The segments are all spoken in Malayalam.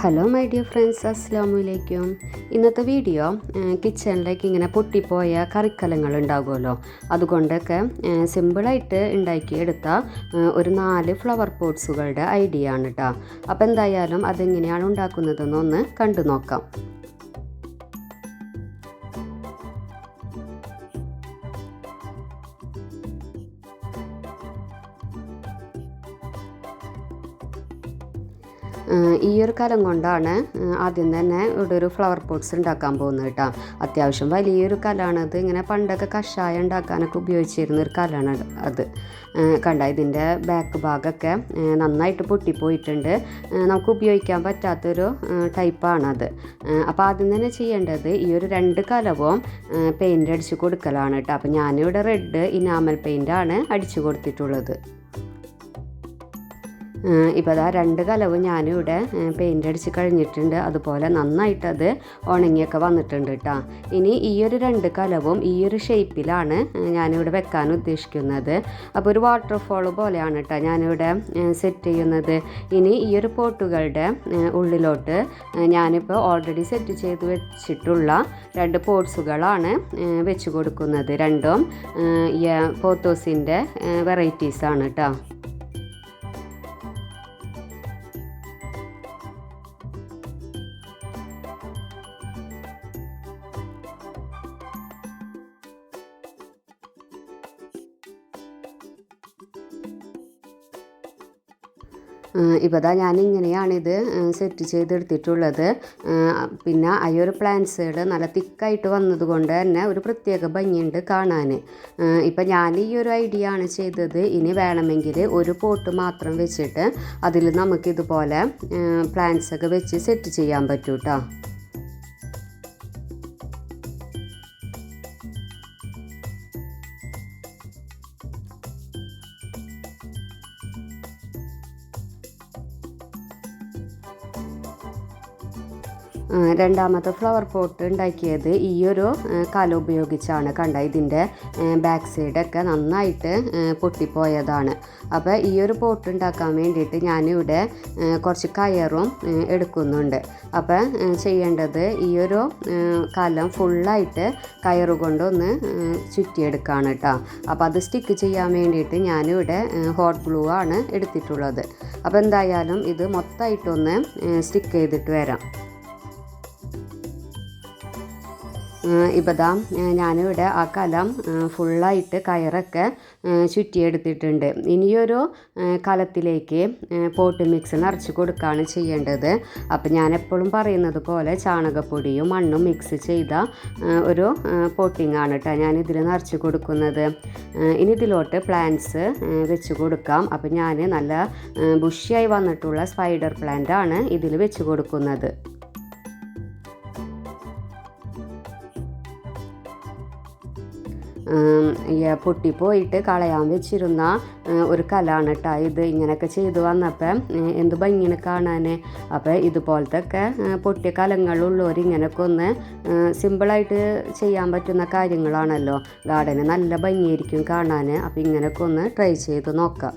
ഹലോ മൈ ഡിയർ ഫ്രണ്ട്സ്, അസ്സലാമു അലൈക്കും. ഇന്നത്തെ വീഡിയോ കിച്ചണിലേക്ക് ഇങ്ങനെ പൊട്ടിപ്പോയ കറിക്കലങ്ങൾ ഉണ്ടാകുമല്ലോ, അതുകൊണ്ടൊക്കെ സിമ്പിളായിട്ട് ഉണ്ടാക്കിയെടുത്ത ഒരു 4 ഫ്ലവർ പോട്ട്സുകളുടെ ഐഡിയ ആണ് കേട്ടോ. അപ്പോൾ എന്തായാലും അതെങ്ങനെയാണ് ഉണ്ടാക്കുന്നതെന്നൊന്ന് കണ്ടു നോക്കാം. ഈ ഒരു കലം കൊണ്ടാണ് ആദ്യം തന്നെ ഇവിടെ ഒരു ഫ്ലവർ പോട്ട്സ് ഉണ്ടാക്കാൻ പോകുന്നത് കേട്ടോ. അത്യാവശ്യം വലിയൊരു കലാണത്. ഇങ്ങനെ പണ്ടൊക്കെ കഷായം ഉണ്ടാക്കാനൊക്കെ ഉപയോഗിച്ചിരുന്ന ഒരു കലാണ് അത്. കണ്ട, ഇതിൻ്റെ ബാക്ക് ഭാഗമൊക്കെ നന്നായിട്ട് പൊട്ടിപ്പോയിട്ടുണ്ട്. നമുക്ക് ഉപയോഗിക്കാൻ പറ്റാത്തൊരു ടൈപ്പാണത്. അപ്പോൾ ആദ്യം തന്നെ ചെയ്യേണ്ടത് ഈ ഒരു 2 കലവും പെയിൻ്റ് അടിച്ച് കൊടുക്കലാണ് കേട്ടോ. അപ്പോൾ ഞാനിവിടെ റെഡ് ഇനാമൽ പെയിൻ്റാണ് അടിച്ചു കൊടുത്തിട്ടുള്ളത്. ഇപ്പോൾ അതാ 2 കലവും ഞാനിവിടെ പെയിൻ്റ് അടിച്ച് കഴിഞ്ഞിട്ടുണ്ട്. അതുപോലെ നന്നായിട്ടത് ഉണങ്ങിയൊക്കെ വന്നിട്ടുണ്ട് കേട്ടോ. ഇനി ഈ ഒരു 2 കലവും ഈ ഒരു ഷേപ്പിലാണ് ഞാനിവിടെ വെക്കാൻ ഉദ്ദേശിക്കുന്നത്. അപ്പോൾ ഒരു വാട്ടർഫോൾ പോലെയാണ് കേട്ടോ ഞാനിവിടെ സെറ്റ് ചെയ്യുന്നത്. ഇനി ഈ ഒരു പോട്ടുകളുടെ ഉള്ളിലോട്ട് ഞാനിപ്പോൾ ഓൾറെഡി സെറ്റ് ചെയ്ത് വെച്ചിട്ടുള്ള 2 പോട്ട്സുകളാണ് വെച്ച് കൊടുക്കുന്നത്. രണ്ടും പോത്തോസിൻ്റെ വെറൈറ്റീസാണ് കേട്ടോ. ഇപ്പോൾ ദാ ഞാനിങ്ങനെയാണിത് സെറ്റ് ചെയ്തെടുത്തിട്ടുള്ളത്. പിന്നെ ആ ഒരു പ്ലാന്റ്സുകൾ നല്ല തിക്കായിട്ട് വന്നതുകൊണ്ട് തന്നെ ഒരു പ്രത്യേക ഭംഗിയുണ്ട് കാണാൻ. ഇപ്പം ഞാൻ ഈ ഒരു ഐഡിയ ആണ് ചെയ്തത്. ഇനി വേണമെങ്കിൽ ഒരു പോട്ട് മാത്രം വെച്ചിട്ട് അതിൽ നമുക്കിതുപോലെ പ്ലാന്റ്സൊക്കെ വെച്ച് സെറ്റ് ചെയ്യാൻ പറ്റും കേട്ടോ. രണ്ടാമത്തെ ഫ്ലവർ പോട്ട് ഉണ്ടാക്കിയത് ഈ ഒരു കല ഉപയോഗിച്ചാണ്. കണ്ട, ഇതിൻ്റെ ബാക്ക് സൈഡൊക്കെ നന്നായിട്ട് പൊട്ടിപ്പോയതാണ്. അപ്പോൾ ഈ ഒരു പോട്ട് ഉണ്ടാക്കാൻ വേണ്ടിയിട്ട് ഞാനിവിടെ കുറച്ച് കയറും എടുക്കുന്നുണ്ട്. അപ്പോൾ ചെയ്യേണ്ടത് ഈ ഒരു കലം ഫുള്ളായിട്ട് കയറുകൊണ്ടൊന്ന് ചുറ്റിയെടുക്കുകയാണ് കേട്ടോ. അപ്പോൾ അത് സ്റ്റിക്ക് ചെയ്യാൻ വേണ്ടിയിട്ട് ഞാനിവിടെ ഹോട്ട് ഗ്ലൂ ആണ് എടുത്തിട്ടുള്ളത്. അപ്പോൾ എന്തായാലും ഇത് മൊത്തമായിട്ടൊന്ന് സ്റ്റിക്ക് ചെയ്തിട്ട് വരാം. ഇപ്പോൾ ദാ ഞാനിവിടെ ആ കലം ഫുള്ളായിട്ട് കയറൊക്കെ ചുറ്റിയെടുത്തിട്ടുണ്ട്. ഇനിയൊരു കലത്തിലേക്ക് പോട്ട് മിക്സ് നിറച്ച് കൊടുക്കുകയാണ് ചെയ്യേണ്ടത്. അപ്പോൾ ഞാനെപ്പോഴും പറയുന്നത് പോലെ ചാണകപ്പൊടിയും മണ്ണും മിക്സ് ചെയ്ത ഒരു പോട്ടിങ്ങാണ് കേട്ടോ ഞാനിതിൽ നിറച്ച് കൊടുക്കുന്നത്. ഇനി ഇതിലോട്ട് പ്ലാന്റ്സ് വെച്ച് കൊടുക്കാം. അപ്പോൾ ഞാൻ നല്ല ബുഷിയായി വന്നിട്ടുള്ള സ്പൈഡർ പ്ലാന്റാണ് ഇതിൽ വെച്ച് കൊടുക്കുന്നത്. പൊട്ടിപ്പോയിട്ട് കളയാൻ വെച്ചിരുന്ന ഒരു കലാണ് കേട്ടോ ഇത്. ഇങ്ങനെയൊക്കെ ചെയ്തു വന്നപ്പോൾ എന്ത് ഭംഗിയാണ് കാണാൻ. അപ്പോൾ ഇതുപോലത്തെയൊക്കെ പൊട്ടിയ കലങ്ങളുള്ളവർ ഇങ്ങനെയൊക്കെ ഒന്ന് സിമ്പിളായിട്ട് ചെയ്യാൻ പറ്റുന്ന കാര്യങ്ങളാണല്ലോ. ഗാർഡന് നല്ല ഭംഗിയായിരിക്കും കാണാൻ. അപ്പോൾ ഇങ്ങനെയൊക്കെ ഒന്ന് ട്രൈ ചെയ്ത് നോക്കാം.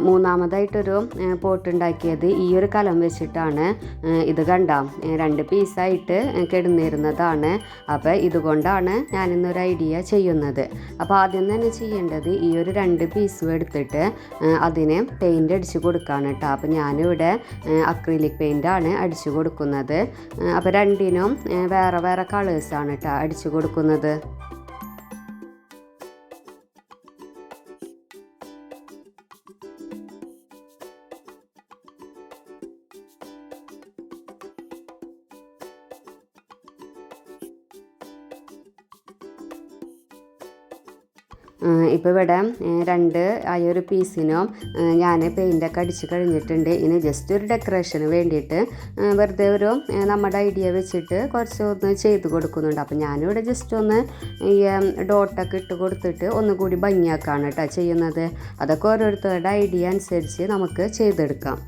മൂന്നാമതായിട്ടൊരു പോട്ട് ഉണ്ടാക്കിയത് ഈ ഒരു കലം വെച്ചിട്ടാണ്. ഇത് കണ്ട 2 പീസായിട്ട് കിടന്നിരുന്നതാണ്. അപ്പോൾ ഇതുകൊണ്ടാണ് ഞാനിന്നൊരു ഐഡിയ ചെയ്യുന്നത്. അപ്പോൾ ആദ്യം തന്നെ ചെയ്യേണ്ടത് ഈ ഒരു 2 പീസും എടുത്തിട്ട് അതിന് പെയിൻ്റ് അടിച്ച് കൊടുക്കുകയാണ് കേട്ടോ. അപ്പോൾ ഞാനിവിടെ അക്രിലിക് പെയിൻ്റാണ് അടിച്ചു കൊടുക്കുന്നത്. അപ്പോൾ രണ്ടിനും വേറെ വേറെ കളേഴ്സാണ് കേട്ടോ അടിച്ചു കൊടുക്കുന്നത്. ഇപ്പോൾ ഇവിടെ രണ്ട് ആ ഒരു പീസിനും ഞാൻ പെയിൻ്റൊക്കെ അടിച്ച് കഴിഞ്ഞിട്ടുണ്ട്. ഇനി ജസ്റ്റ് ഒരു ഡെക്കറേഷന് വേണ്ടിയിട്ട് വെറുതെ ഒരു നമ്മുടെ ഐഡിയ വെച്ചിട്ട് കുറച്ചൊന്ന് ചെയ്ത് കൊടുക്കുന്നുണ്ട്. അപ്പോൾ ഞാനിവിടെ ജസ്റ്റ് ഒന്ന് ഈ ഡോട്ടൊക്കെ ഇട്ട് കൊടുത്തിട്ട് ഒന്നുകൂടി ഭംഗിയാക്കാണ് കേട്ടോ ചെയ്യുന്നത്. അതൊക്കെ ഓരോരുത്തരുടെ ഐഡിയ അനുസരിച്ച് നമുക്ക് ചെയ്തെടുക്കാം.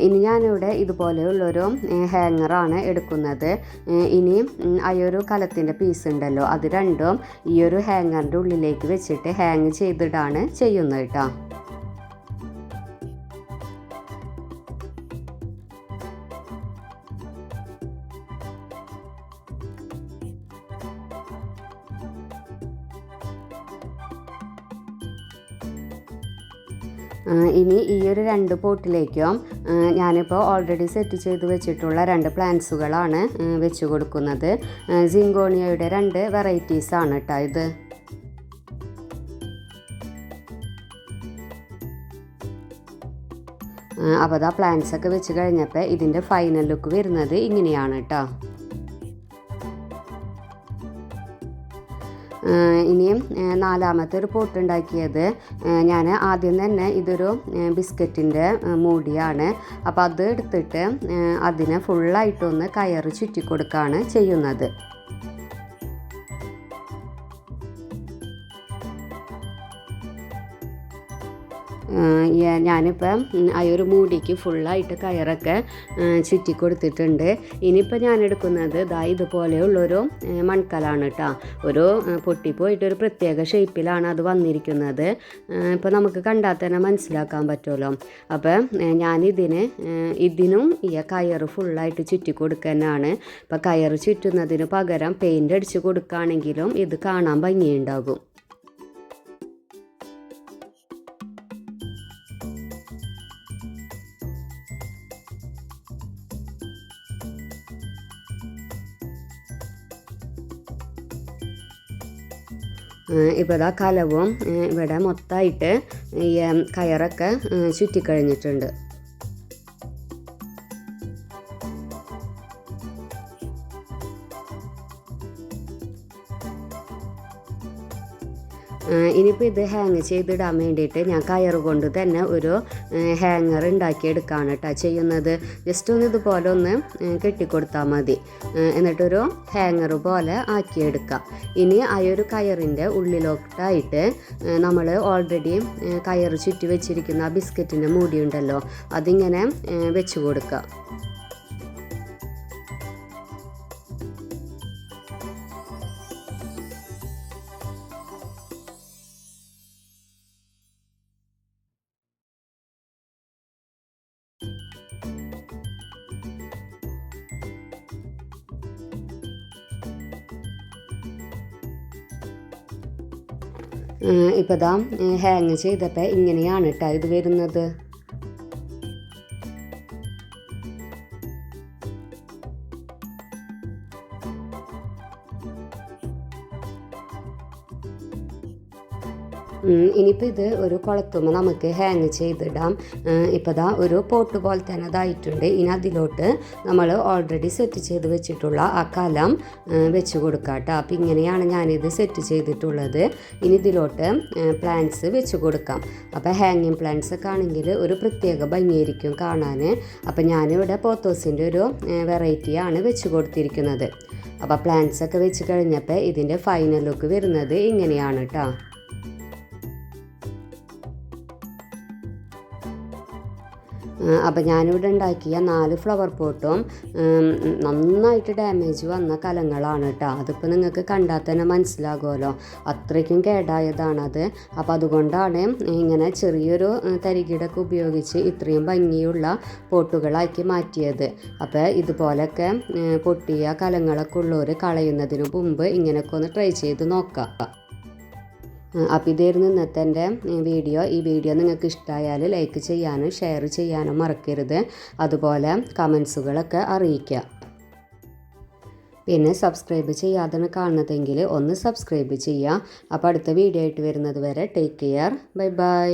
ഇനി ഞാനിവിടെ ഇതുപോലെയുള്ളൊരു ഹാങ്ങറാണ് എടുക്കുന്നത്. ഇനി ആ ഒരു കലത്തിൻ്റെ പീസ് ഉണ്ടല്ലോ, അത് രണ്ടും ഈ ഒരു ഹാങ്ങറിൻ്റെ ഉള്ളിലേക്ക് വെച്ചിട്ട് ഹാങ് ചെയ്തിടാണ് ചെയ്യുന്നത് കേട്ടോ. ഇനി ഈ ഒരു രണ്ട് പോട്ടിലേക്കും ഞാനിപ്പോൾ ഓൾറെഡി സെറ്റ് ചെയ്ത് വെച്ചിട്ടുള്ള രണ്ട് പ്ലാന്റ്സുകളാണ് വെച്ച് കൊടുക്കുന്നത്. സിങ്കോണിയയുടെ രണ്ട് വെറൈറ്റീസാണ് കേട്ടോ ഇത്. അപ്പോൾ അതാ പ്ലാന്റ്സൊക്കെ വെച്ച് കഴിഞ്ഞപ്പോൾ ഇതിൻ്റെ ഫൈനൽ ലുക്ക് വരുന്നത് ഇങ്ങനെയാണ് കേട്ടോ. ഇനിയും നാലാമത്തെ ഒരു പോട്ട് ഉണ്ടാക്കിയത് ഞാൻ ആദ്യം തന്നെ ഇതൊരു ബിസ്ക്കറ്റിൻ്റെ മൂടിയാണ്. അപ്പോൾ അത് എടുത്തിട്ട് അതിനെ ഫുള്ളായിട്ടൊന്ന് കയറ് ചുറ്റി കൊടുക്കുകയാണ് ചെയ്യുന്നത്. ഞാനിപ്പം ആ ഒരു മൂടിക്ക് ഫുള്ളായിട്ട് കയറൊക്കെ ചുറ്റി കൊടുത്തിട്ടുണ്ട്. ഇനിയിപ്പോൾ ഞാൻ എടുക്കുന്നത് ഇതുപോലെയുള്ളൊരു മൺകലാണ് കേട്ടോ. ഒരു പൊട്ടിപ്പോയിട്ടൊരു പ്രത്യേക ഷേപ്പിലാണ് അത് വന്നിരിക്കുന്നത്. ഇപ്പോൾ നമുക്ക് കണ്ടാൽ തന്നെ മനസ്സിലാക്കാൻ പറ്റുമല്ലോ. അപ്പം ഇതിനും ഈ കയറ് ഫുള്ളായിട്ട് ചുറ്റി കൊടുക്കാനാണ്. ഇപ്പോൾ കയറ് ചുറ്റുന്നതിന് പകരം പെയിൻ്റ് അടിച്ച് കൊടുക്കുകയാണെങ്കിലും ഇത് കാണാൻ ഭംഗിയുണ്ടാകും. ഇപ്പോൾ ഇതാ കലവും ഇവിടെ മൊത്തമായിട്ട് ഈ കയറൊക്കെ ചുറ്റിക്കഴിഞ്ഞിട്ടുണ്ട്. ഇനിയിപ്പോൾ ഇത് ഹാങ് ചെയ്തിടാൻ വേണ്ടിയിട്ട് ഞാൻ കയറ് കൊണ്ട് തന്നെ ഒരു ഹാങ്ങർ ഉണ്ടാക്കിയെടുക്കുകയാണ് കേട്ടോ ചെയ്യുന്നത്. ജസ്റ്റ് ഒന്ന് ഇതുപോലെ ഒന്ന് കെട്ടിക്കൊടുത്താൽ മതി. എന്നിട്ടൊരു ഹാങ്ങർ പോലെ ആക്കിയെടുക്കാം. ഇനി ആ ഒരു കയറിൻ്റെ ഉള്ളിലോട്ടായിട്ട് നമ്മൾ ഓൾറെഡി കയറ് ചുറ്റി വെച്ചിരിക്കുന്ന ആ ബിസ്ക്കറ്റിൻ്റെ മൂടിയുണ്ടല്ലോ, അതിങ്ങനെ വെച്ച് കൊടുക്കുക. ഇപ്പോൾ ഇതാ ഹാങ് ചെയ്തപ്പോൾ ഇങ്ങനെയാണ് കേട്ടോ ഇത് വരുന്നത്. ഇനിയിപ്പോൾ ഇത് ഒരു കുളത്തുമ്പോൾ നമുക്ക് ഹാങ് ചെയ്തിടാം. ഇപ്പോൾ ദാ ഒരു പോട്ട് പോലെ തന്നെ അതായിട്ടുണ്ട്. ഇനി അതിലോട്ട് നമ്മൾ ഓൾറെഡി സെറ്റ് ചെയ്ത് വെച്ചിട്ടുള്ള ആ കലം വെച്ച് കൊടുക്കാം കേട്ടോ. അപ്പോൾ ഇങ്ങനെയാണ് ഞാനിത് സെറ്റ് ചെയ്തിട്ടുള്ളത്. ഇനി ഇതിലോട്ട് പ്ലാന്റ്സ് വെച്ച് കൊടുക്കാം. അപ്പോൾ ഹാങ്ങിങ് പ്ലാന്റ്സ് ഒക്കെ ആണെങ്കിൽ ഒരു പ്രത്യേക ഭംഗിയായിരിക്കും കാണാൻ. അപ്പോൾ ഞാനിവിടെ പോത്തോസിൻ്റെ ഒരു വെറൈറ്റിയാണ് വെച്ച് കൊടുത്തിരിക്കുന്നത്. അപ്പോൾ പ്ലാന്റ്സ് ഒക്കെ വെച്ച് കഴിഞ്ഞപ്പോൾ ഇതിൻ്റെ ഫൈനൽ ലുക്ക് വരുന്നത് ഇങ്ങനെയാണ് കേട്ടോ. അപ്പോൾ ഞാനിവിടെ ഉണ്ടാക്കിയ 4 ഫ്ലവർ പോട്ടും നന്നായിട്ട് ഡാമേജ് വന്ന കലങ്ങളാണ് കേട്ടോ. അതിപ്പോൾ നിങ്ങൾക്ക് കണ്ടാൽ തന്നെ മനസ്സിലാകുമല്ലോ, അത്രയ്ക്കും കേടായതാണത്. അപ്പോൾ അതുകൊണ്ടാണ് ഇങ്ങനെ ചെറിയൊരു തരികിടൊക്കെ ഉപയോഗിച്ച് ഇത്രയും ഭംഗിയുള്ള പോട്ടുകളാക്കി മാറ്റിയത്. അപ്പോൾ ഇതുപോലൊക്കെ പൊട്ടിയ കലങ്ങളൊക്കെ ഉള്ളവർ കളയുന്നതിന് മുമ്പ് ഇങ്ങനെയൊക്കെ ഒന്ന് ട്രൈ ചെയ്ത് നോക്കാം. അപ്പോൾ ഇതായിരുന്നു ഇന്നത്തെ എൻ്റെ വീഡിയോ. ഈ വീഡിയോ നിങ്ങൾക്ക് ഇഷ്ടമായാൽ ലൈക്ക് ചെയ്യാനും ഷെയർ ചെയ്യാനും മറക്കരുത്. അതുപോലെ കമൻസുകളൊക്കെ അറിയിക്കുക. പിന്നെ സബ്സ്ക്രൈബ് ചെയ്യാതാണ് കാണുന്നതെങ്കിൽ ഒന്ന് സബ്സ്ക്രൈബ് ചെയ്യുക. അപ്പോൾ അടുത്ത വീഡിയോ ആയിട്ട് വരുന്നത് വരെ ടേക്ക് കെയർ. Bye bye.